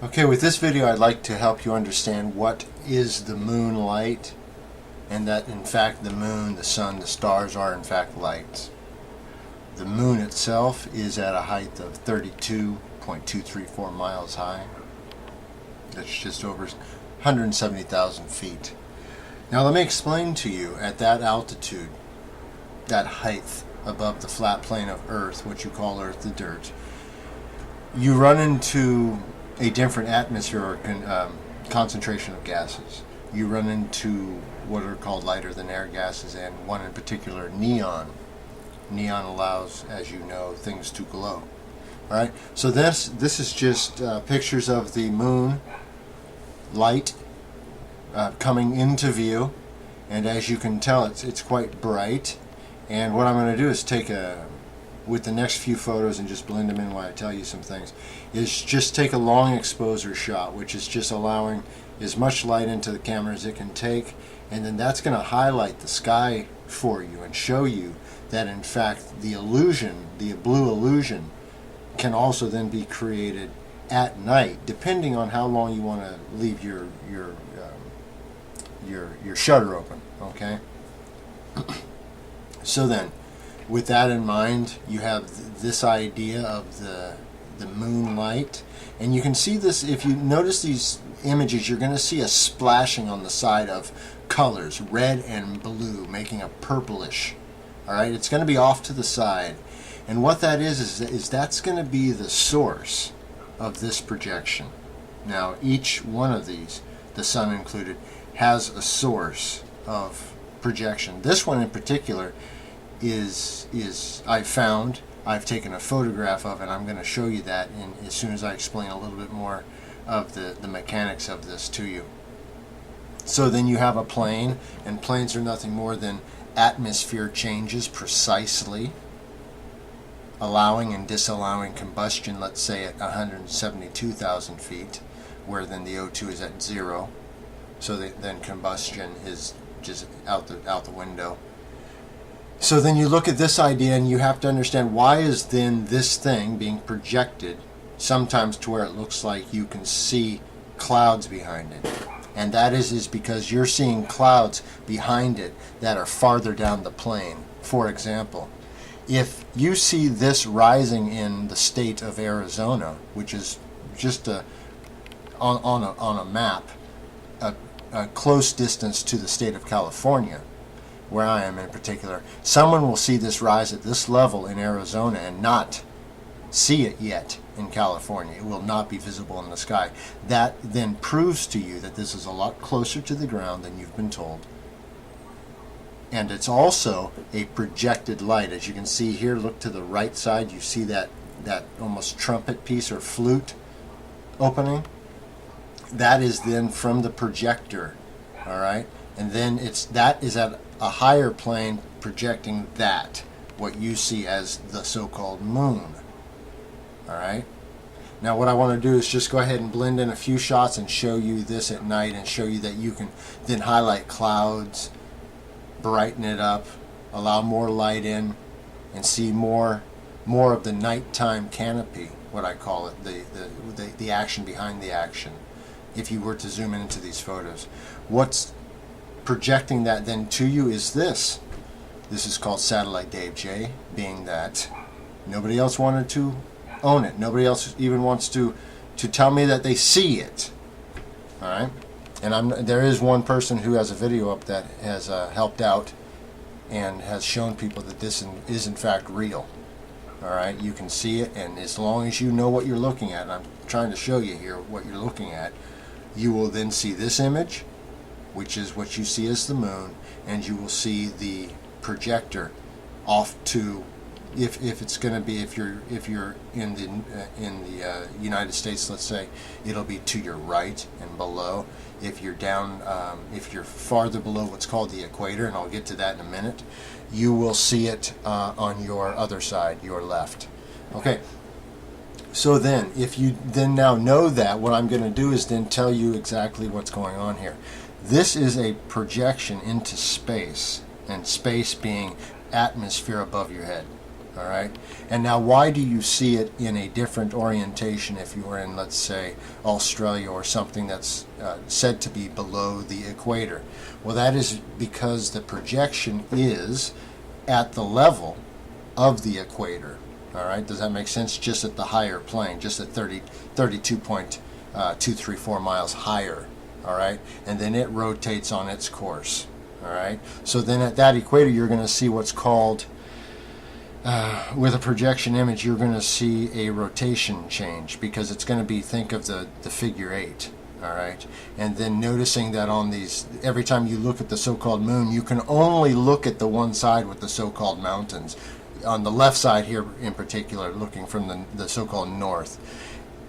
Okay, with this video I'd like to help you understand what is the moonlight, and that in fact the moon, the sun, the stars are in fact lights. The moon itself is at a height of 32.234 miles high. That's just over 170,000 feet. Now let me explain to you, at that altitude, that height above the flat plane of Earth, what you call Earth, the dirt, you run into a different atmosphere or concentration of gases. You run into what are called lighter than air gases, and one in particular, neon. Neon allows, as you know, things to glow. All right. So this is just pictures of the moon light coming into view, and as you can tell, it's quite bright. And what I'm going to do is take with the next few photos and just blend them in while I tell you some things, is just take a long exposure shot, which is just allowing as much light into the camera as it can take, and then that's going to highlight the sky for you and show you that in fact the illusion, the blue illusion, can also then be created at night, depending on how long you want to leave your shutter open. Okay. So then, with that in mind, you have this idea of the moonlight, and you can see this. If you notice these images, you're going to see a splashing on the side of colors, red and blue, making a purplish. All right, it's going to be off to the side, and what that is that's going to be the source of this projection. Now, each one of these, the sun included, has a source of projection. This one in particular is I've taken a photograph of, and I'm going to show you that as soon as I explain a little bit more of the mechanics of this to you. So then you have a plane, and planes are nothing more than atmosphere changes precisely, allowing and disallowing combustion, let's say at 172,000 feet, where then the O2 is at 0. So then combustion is just out the window. So then you look at this idea, and you have to understand, why is then this thing being projected sometimes to where it looks like you can see clouds behind it? And that is because you're seeing clouds behind it that are farther down the plane. For example, if you see this rising in the state of Arizona, which is just on a map, a close distance to the state of California, where I am in particular, someone will see this rise at this level in Arizona and not see it yet in California. It will not be visible in the sky. That then proves to you that this is a lot closer to the ground than you've been told. And it's also a projected light. As you can see here, look to the right side, you see that almost trumpet piece or flute opening. That is then from the projector. All right? And then that is at a higher plane projecting that, what you see as the so-called moon. All right. Now what I want to do is just go ahead and blend in a few shots and show you this at night, and show you that you can then highlight clouds, brighten it up, allow more light in, and see more of the nighttime canopy, what I call it, the action behind the action. If you were to zoom into these photos, what's projecting that then to you is this. This is called Satellite Dave J, being that nobody else wanted to own it. Nobody else even wants to tell me that they see it. All right, and there is one person who has a video up that has helped out and has shown people that this is in fact real. All right, you can see it, and as long as you know what you're looking at, and I'm trying to show you here what you're looking at, you will then see this image, which is what you see as the moon, and you will see the projector off to, if it's going to be, if you're in the United States, let's say, it'll be to your right and below. If you're down, if you're farther below what's called the equator, and I'll get to that in a minute, you will see it on your other side, your left. Okay. So then, if you then now know that, what I'm going to do is then tell you exactly what's going on here. This is a projection into space, and space being atmosphere above your head. All right. And now, why do you see it in a different orientation if you were in, let's say, Australia or something that's said to be below the equator? Well, that is because the projection is at the level of the equator. All right. Does that make sense? Just at the higher plane, just at 32.234 miles higher. All right. And then it rotates on its course. All right. So then at that equator, you're going to see what's called, with a projection image, you're going to see a rotation change, because it's going to be, think of the figure 8. All right. And then noticing that on these, every time you look at the so-called moon, you can only look at the one side with the so-called mountains. On the left side here in particular, looking from the so-called north.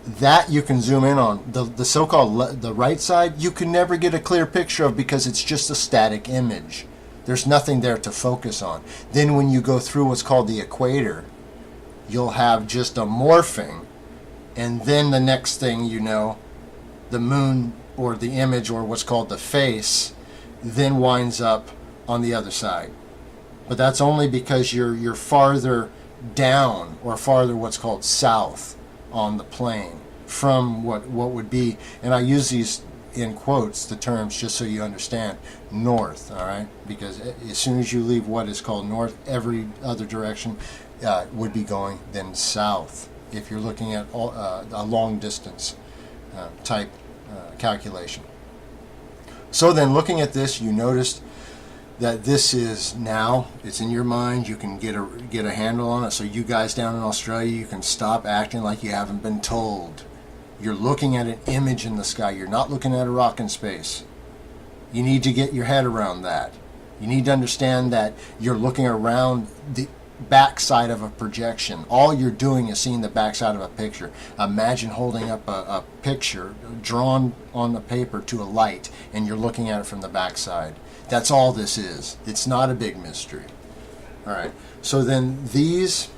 That you can zoom in on. The so-called the right side, you can never get a clear picture of, because it's just a static image. There's nothing there to focus on. Then when you go through what's called the equator, you'll have just a morphing, and then the next thing you know, the moon or the image or what's called the face then winds up on the other side. But that's only because you're farther down, or farther what's called south on the plane from what would be, and I use these in quotes, the terms, just so you understand, north. All right, because as soon as you leave what is called north, every other direction would be going then south, if you're looking at a long distance type calculation. So then, looking at this, you noticed that this is now, it's in your mind, you can get a handle on it. So you guys down in Australia, you can stop acting like you haven't been told. You're looking at an image in the sky. You're not looking at a rock in space. You need to get your head around that. You need to understand that you're looking around the backside of a projection. All you're doing is seeing the backside of a picture. Imagine holding up a picture drawn on the paper to a light, and you're looking at it from the backside. That's all this is. It's not a big mystery. All right. So then these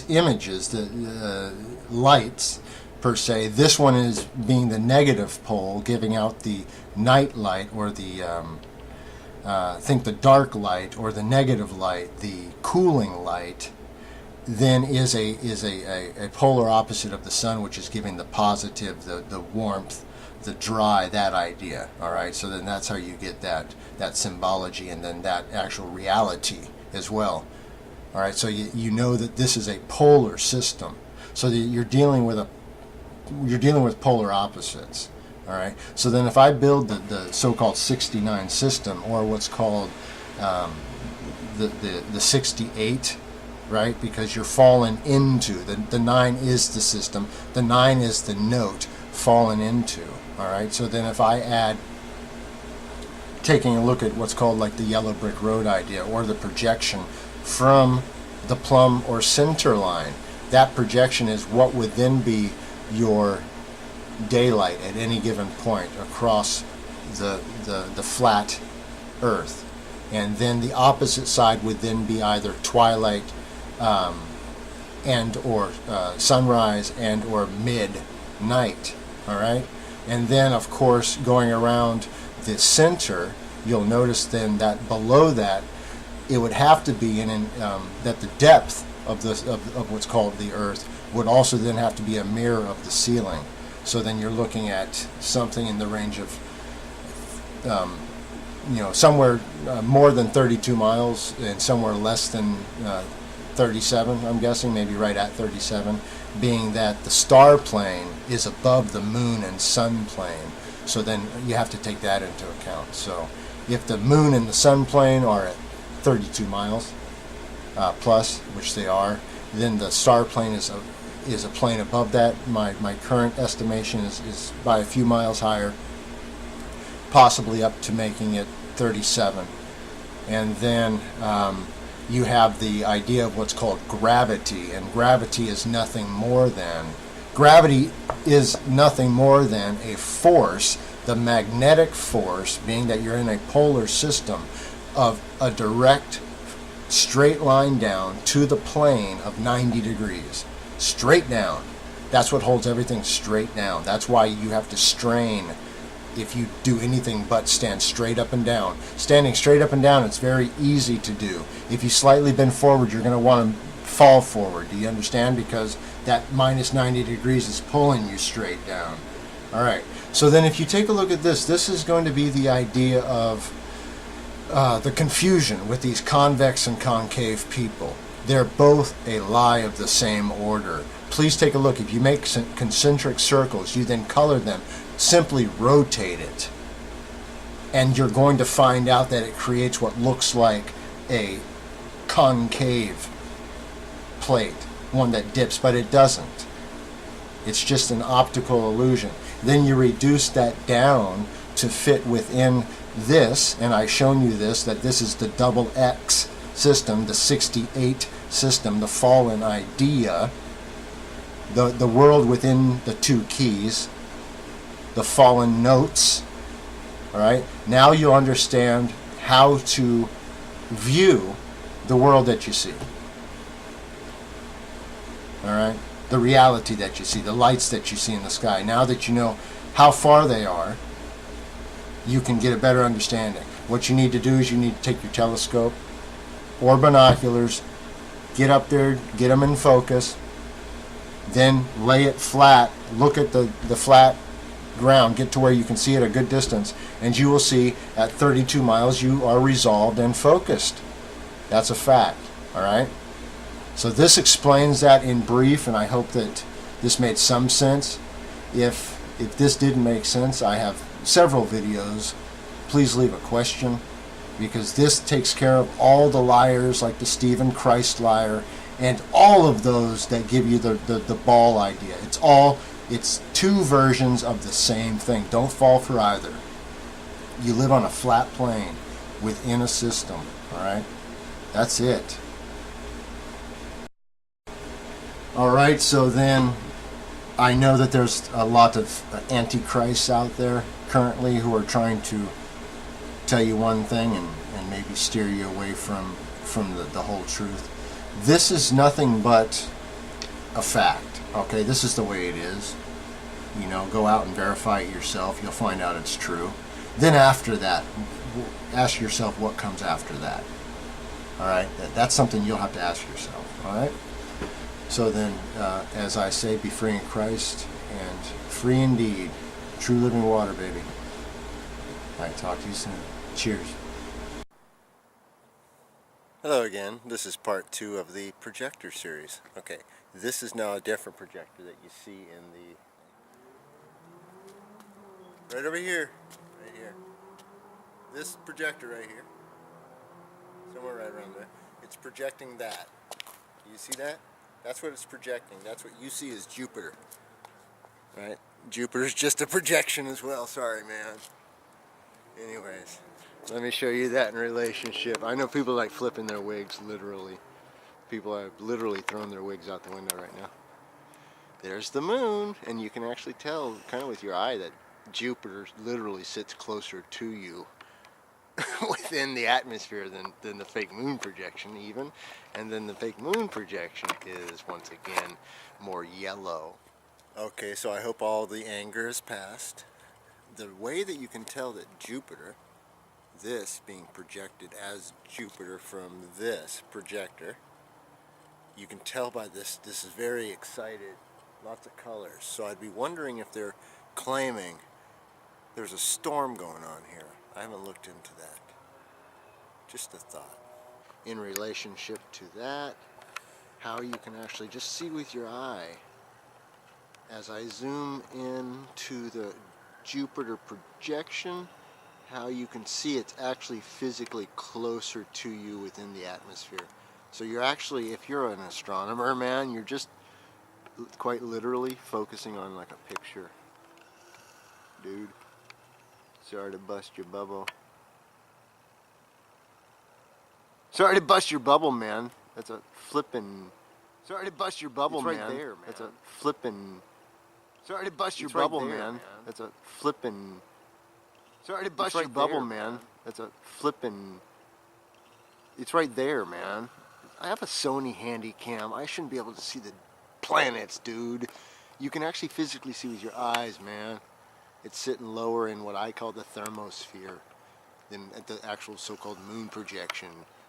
images, the lights per se, this one is being the negative pole, giving out the night light, or the think the dark light, or the negative light, the cooling light, then is a polar opposite of the sun, which is giving the positive, the warmth, the dry, that idea. All right, so then that's how you get that symbology, and then that actual reality as well. All right, so you know that this is a polar system, so that you're dealing with polar opposites. All right, so then if I build the so-called 69 system, or what's called the 68, right? Because you're fallen into the 9 is the system, the 9 is the note fallen into. All right, so then if I add, taking a look at what's called like the yellow brick road idea, or the projection from the plumb or center line, that projection is what would then be your daylight at any given point across the flat earth. And then the opposite side would then be either twilight and or sunrise and or midnight. All right, and then of course going around the center, you'll notice then that below that it would have to be that the depth of what's called the earth would also then have to be a mirror of the ceiling. So then you're looking at something in the range of somewhere more than 32 miles, and somewhere less than 37, I'm guessing, maybe right at 37, being that the star plane is above the moon and sun plane. So then you have to take that into account. So if the moon and the sun plane are at 32 miles plus, which they are, then the star plane is a plane above that. My current estimation is by a few miles higher, possibly up to making it 37. And then you have the idea of what's called gravity, and gravity is nothing more than a force, the magnetic force, being that you're in a polar system, of a direct straight line down to the plane of 90 degrees. Straight down. That's what holds everything straight down. That's why you have to strain if you do anything but stand straight up and down. Standing straight up and down, it's very easy to do. If you slightly bend forward, you're going to want to fall forward. Do you understand? Because that minus 90 degrees is pulling you straight down. All right. So then if you take a look at this, this is going to be the idea of the confusion with these convex and concave people. They're both a lie of the same order. Please take a look. If you make concentric circles, you then color them, simply rotate it, and you're going to find out that it creates what looks like a concave plate, one that dips, but it doesn't. It's just an optical illusion. Then you reduce that down to fit within this, and I've shown you this, that this is the double X system, the 68 system, the fallen idea, the world within the two keys, the fallen notes. All right, now you understand how to view the world that you see. All right, the reality that you see, the lights that you see in the sky. Now that you know how far they are, you can get a better understanding. What you need to do is you need to take your telescope or binoculars, get up there, get them in focus, then lay it flat, look at the flat ground, get to where you can see at a good distance, and you will see at 32 miles you are resolved and focused. That's a fact. All right? So this explains that in brief, and I hope that this made some sense. If this didn't make sense, I have several videos. Please leave a question, because this takes care of all the liars, like the Stephen Christ liar, and all of those that give you the ball idea. It's two versions of the same thing. Don't fall for either. You live on a flat plane within a system. All right? That's it. All right, so then I know that there's a lot of antichrists out there currently who are trying to tell you one thing and maybe steer you away from the whole truth. This is nothing but a fact, okay? This is the way it is. You know, go out and verify it yourself. You'll find out it's true. Then after that, ask yourself what comes after that. All right? That's something you'll have to ask yourself, all right? So then, as I say, be free in Christ and free indeed. True living water, baby. All right, talk to you soon. Cheers. Hello again. This is part 2 of the projector series. Okay, this is now a different projector that you see in the... Right over here. Right here. This projector right here. Somewhere right around there. It's projecting that. Do you see that? That's what it's projecting. That's what you see as Jupiter. Right? Jupiter's just a projection as well. Sorry, man. Anyways, let me show you that in relationship. I know people like flipping their wigs, literally. People have literally thrown their wigs out the window right now. There's the moon, and you can actually tell kind of with your eye that Jupiter literally sits closer to you within the atmosphere than the fake moon projection even. And then the fake moon projection is, once again, more yellow. Okay, so I hope all the anger is past. The way that you can tell that Jupiter, this being projected as Jupiter from this projector, you can tell by this is very excited, lots of colors. So I'd be wondering if they're claiming there's a storm going on here. I haven't looked into that. Just a thought. In relationship to that, how you can actually just see with your eye, as I zoom in to the Jupiter projection, how you can see it's actually physically closer to you within the atmosphere. So you're actually, if you're an astronomer, man, you're just quite literally focusing on like a picture. Dude, sorry to bust your bubble. Sorry to bust your bubble, man. That's a flippin'... Sorry to bust your bubble, man. It's right there, man. That's a flippin'... Sorry to bust your bubble, man. That's a flippin'... Sorry to bust your bubble, man. That's a flippin'... It's right there, man. I have a Sony Handycam. I shouldn't be able to see the planets, dude. You can actually physically see with your eyes, man. It's sitting lower in what I call the thermosphere than at the actual so-called moon projection,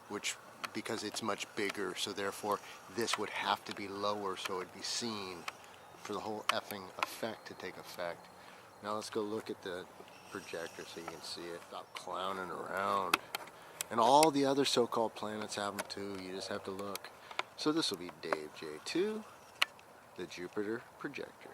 which, because it's much bigger, so therefore this would have to be lower so it'd be seen for the whole effing effect to take effect. Now let's go look at the projector so you can see it. Stop clowning around. And all the other so-called planets have them too. You just have to look. So this will be Dave J2, the Jupiter projector.